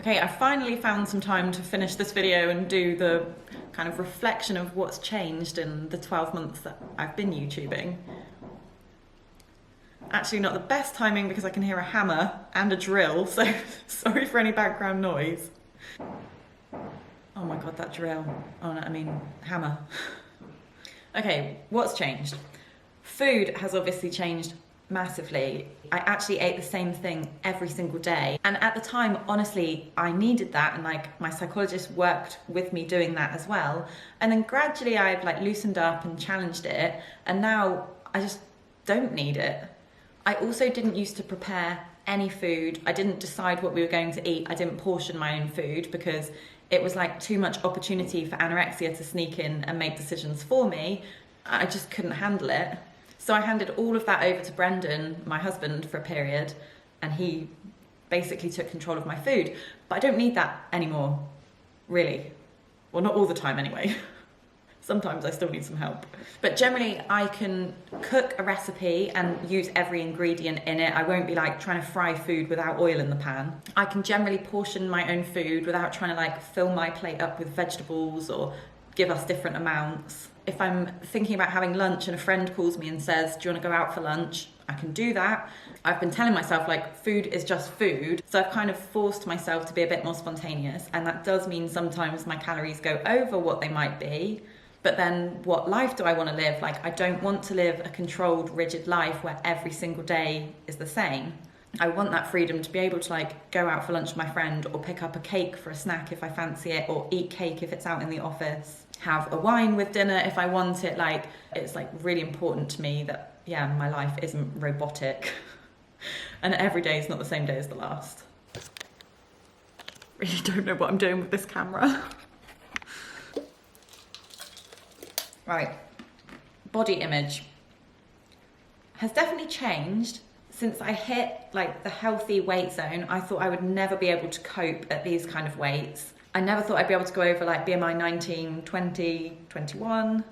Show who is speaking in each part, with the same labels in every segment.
Speaker 1: Okay, I finally found some time to finish this video and do the kind of reflection of what's changed in the 12 months that I've been YouTubing. Actually not the best timing because I can hear a hammer and a drill, so sorry for any background noise. Oh my god, that drill. Oh no, I mean hammer. Okay, what's changed? Food has obviously changed massively. I actually ate the same thing every single day, and at the time, honestly, I needed that, and like my psychologist worked with me doing that as well. And then gradually I've like loosened up and challenged it, and now I just don't need it. I also didn't used to prepare any food. I didn't decide what we were going to eat. I didn't portion my own food because it was like too much opportunity for anorexia to sneak in and make decisions for me. I just couldn't handle it. So I handed all of that over to Brendan, my husband, for a period, and he basically took control of my food. But I don't need that anymore, really. Well, not all the time anyway. Sometimes I still need some help. But generally, I can cook a recipe and use every ingredient in it. I won't be like trying to fry food without oil in the pan. I can generally portion my own food without trying to like fill my plate up with vegetables or give us different amounts. If I'm thinking about having lunch and a friend calls me and says, do you want to go out for lunch? I can do that. I've been telling myself like food is just food. So I've kind of forced myself to be a bit more spontaneous. And that does mean sometimes my calories go over what they might be. But then what life do I want to live? Like, I don't want to live a controlled, rigid life where every single day is the same. I want that freedom to be able to like go out for lunch with my friend, or pick up a cake for a snack if I fancy it, or eat cake if it's out in the office, have a wine with dinner if I want it. Like, it's like really important to me that, yeah, my life isn't robotic and every day is not the same day as the last. Really don't know what I'm doing with this camera. Right, body image has definitely changed. Since I hit like the healthy weight zone, I thought I would never be able to cope at these kind of weights. I never thought I'd be able to go over like BMI 19, 20, 21.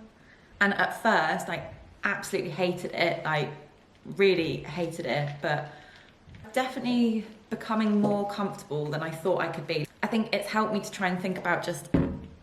Speaker 1: And at first, I absolutely hated it, like really hated it, but definitely becoming more comfortable than I thought I could be. I think it's helped me to try and think about just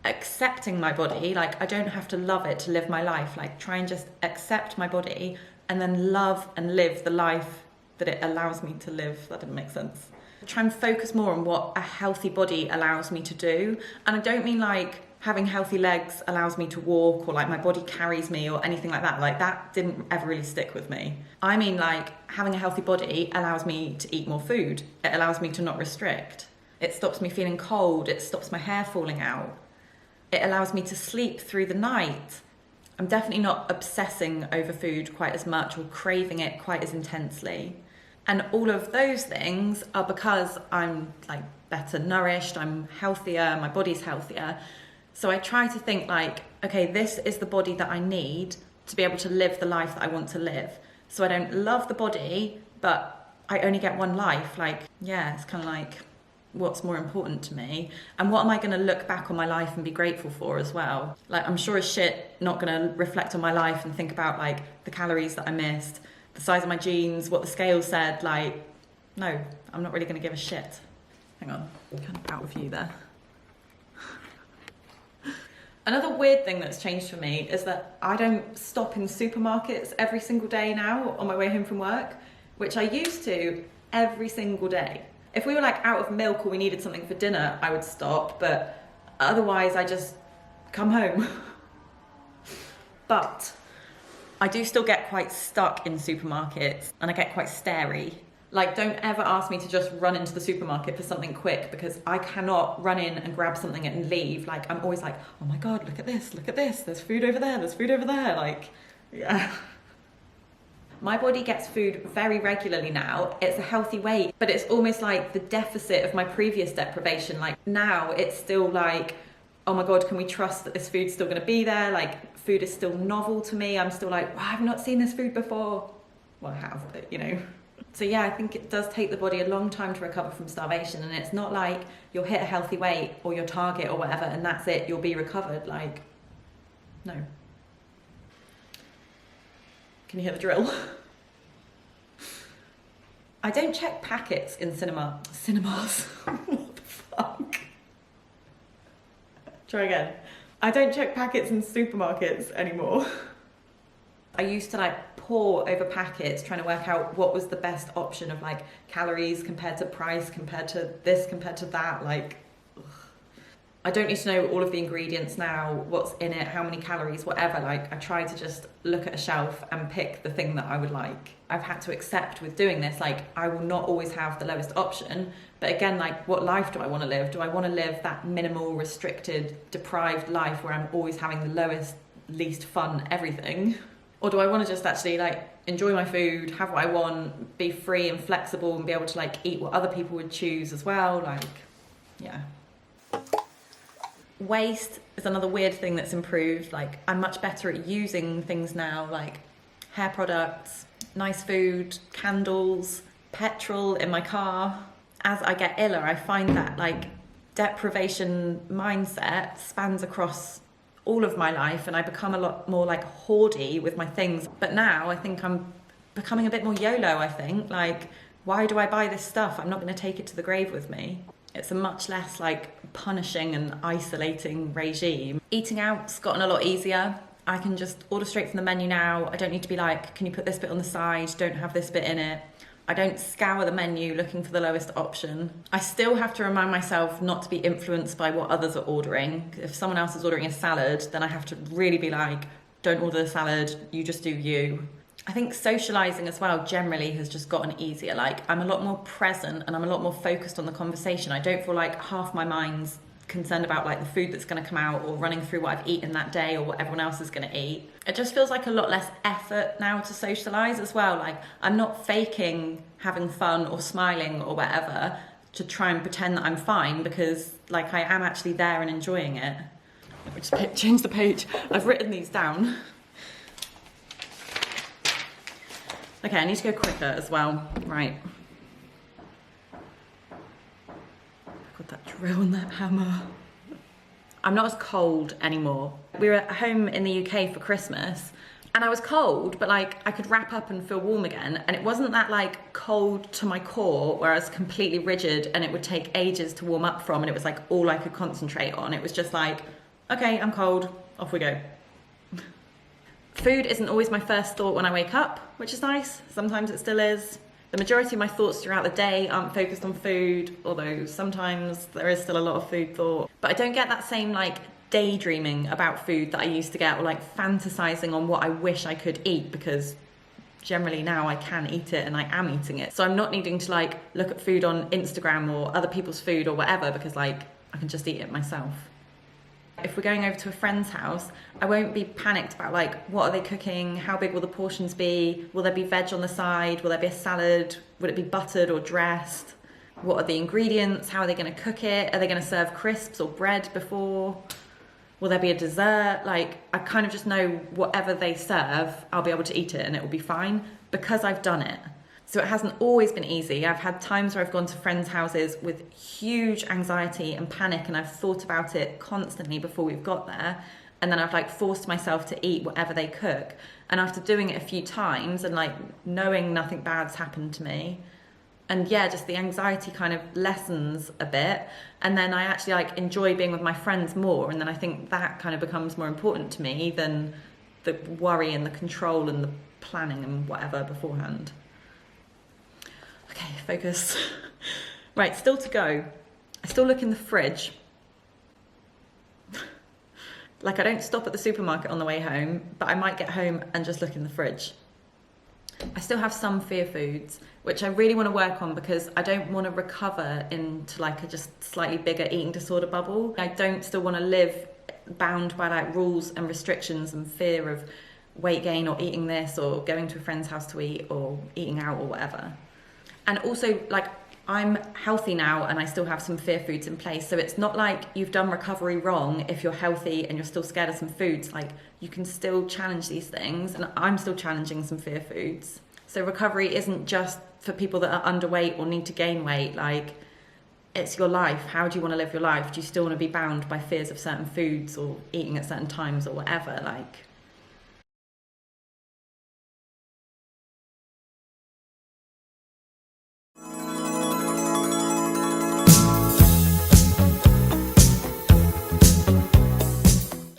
Speaker 1: accepting my body. Like, I don't have to love it to live my life. Like, try and just accept my body and then love and live the life that it allows me to live. That didn't make sense. Try and focus more on what a healthy body allows me to do. And I don't mean like having healthy legs allows me to walk, or like my body carries me or anything like that. Like, that didn't ever really stick with me. I mean like having a healthy body allows me to eat more food. It allows me to not restrict. It stops me feeling cold. It stops my hair falling out. It allows me to sleep through the night. I'm definitely not obsessing over food quite as much or craving it quite as intensely. And all of those things are because I'm like better nourished, I'm healthier, my body's healthier. So I try to think like, okay, this is the body that I need to be able to live the life that I want to live. So I don't love the body, but I only get one life. Like, yeah, it's kind of like, what's more important to me, and what am I going to look back on my life and be grateful for as well. Like, I'm sure as shit not going to reflect on my life and think about like the calories that I missed, the size of my jeans, what the scale said. Like, no, I'm not really going to give a shit. Hang on, kind of out of view there. Another weird thing that's changed for me is that I don't stop in supermarkets every single day now on my way home from work, which I used to every single day. If we were like out of milk or we needed something for dinner, I would stop, but otherwise I just come home. But I do still get quite stuck in supermarkets, and I get quite starey. Like, don't ever ask me to just run into the supermarket for something quick, because I cannot run in and grab something and leave. Like, I'm always like, oh my God, look at this, there's food over there, there's food over there. Like, yeah. My body gets food very regularly now. It's a healthy weight, but it's almost like the deficit of my previous deprivation. Like, now it's still like, oh my God, can we trust that this food's still gonna be there? Like, food is still novel to me. I'm still like, wow, I've not seen this food before. Well, I have, but you know. So yeah, I think it does take the body a long time to recover from starvation, and it's not like you'll hit a healthy weight or your target or whatever and that's it, you'll be recovered. Like, no. Can you hear the drill? I don't check packets in cinemas. What the fuck? Try again. I don't check packets in supermarkets anymore. I used to like pore over packets trying to work out what was the best option of like calories compared to price, compared to this, compared to that. Like, ugh. I don't need to know all of the ingredients now, what's in it, how many calories, whatever. Like, I try to just look at a shelf and pick the thing that I would like. I've had to accept with doing this, like, I will not always have the lowest option. But again, like, what life do I want to live? Do I want to live that minimal, restricted, deprived life where I'm always having the lowest, least fun everything? Or do I want to just actually like enjoy my food, have what I want, be free and flexible and be able to like eat what other people would choose as well? Like, yeah. Waste is another weird thing that's improved. Like, I'm much better at using things now, like hair products, nice food, candles, petrol in my car. As I get iller, I find that like deprivation mindset spans across all of my life, and I become a lot more like hoardy with my things. But now I think I'm becoming a bit more YOLO, I think. Like, why do I buy this stuff? I'm not going to take it to the grave with me. It's a much less like punishing and isolating regime. Eating out's gotten a lot easier. I can just order straight from the menu now. I don't need to be like, can you put this bit on the side? Don't have this bit in it. I don't scour the menu looking for the lowest option. I still have to remind myself not to be influenced by what others are ordering. If someone else is ordering a salad, then I have to really be like, don't order the salad, you just do you. I think socializing as well generally has just gotten easier. Like, I'm a lot more present and I'm a lot more focused on the conversation. I don't feel like half my mind's concerned about like the food that's going to come out or running through what I've eaten that day or what everyone else is going to eat. It just feels like a lot less effort now to socialize as well. Like, I'm not faking having fun or smiling or whatever to try and pretend that I'm fine, because like I am actually there and enjoying it. Let me just change the page. I've written these down. Okay, I need to go quicker as well. Right. Got that drill and that hammer. I'm not as cold anymore. We were at home in the UK for Christmas and I was cold, but like I could wrap up and feel warm again. And it wasn't that like cold to my core where I was completely rigid and it would take ages to warm up from and it was like all I could concentrate on. It was just like, okay, I'm cold, off we go. Food isn't always my first thought when I wake up, which is nice. Sometimes it still is. The majority of my thoughts throughout the day aren't focused on food, although sometimes there is still a lot of food thought. But I don't get that same like daydreaming about food that I used to get, or like fantasizing on what I wish I could eat, because generally now I can eat it and I am eating it. So I'm not needing to like look at food on Instagram or other people's food or whatever, because like I can just eat it myself. If we're going over to a friend's house, I won't be panicked about like, what are they cooking? How big will the portions be? Will there be veg on the side? Will there be a salad? Would it be buttered or dressed? What are the ingredients? How are they going to cook it? Are they going to serve crisps or bread before? Will there be a dessert? Like, I kind of just know whatever they serve, I'll be able to eat it and it will be fine because I've done it. So it hasn't always been easy. I've had times where I've gone to friends' houses with huge anxiety and panic, and I've thought about it constantly before we've got there. And then I've like forced myself to eat whatever they cook. And after doing it a few times and like knowing nothing bad's happened to me, and yeah, just the anxiety kind of lessens a bit. And then I actually like enjoy being with my friends more. And then I think that kind of becomes more important to me than the worry and the control and the planning and whatever beforehand. Okay, focus. Right, still to go. I still look in the fridge. Like, I don't stop at the supermarket on the way home, but I might get home and just look in the fridge. I still have some fear foods, which I really want to work on because I don't want to recover into like a just slightly bigger eating disorder bubble. I don't still want to live bound by like rules and restrictions and fear of weight gain or eating this or going to a friend's house to eat or eating out or whatever. And also, like, I'm healthy now and I still have some fear foods in place. So it's not like you've done recovery wrong if you're healthy and you're still scared of some foods. Like, you can still challenge these things, and I'm still challenging some fear foods. So recovery isn't just for people that are underweight or need to gain weight. Like, it's your life. How do you want to live your life? Do you still want to be bound by fears of certain foods or eating at certain times or whatever? Like,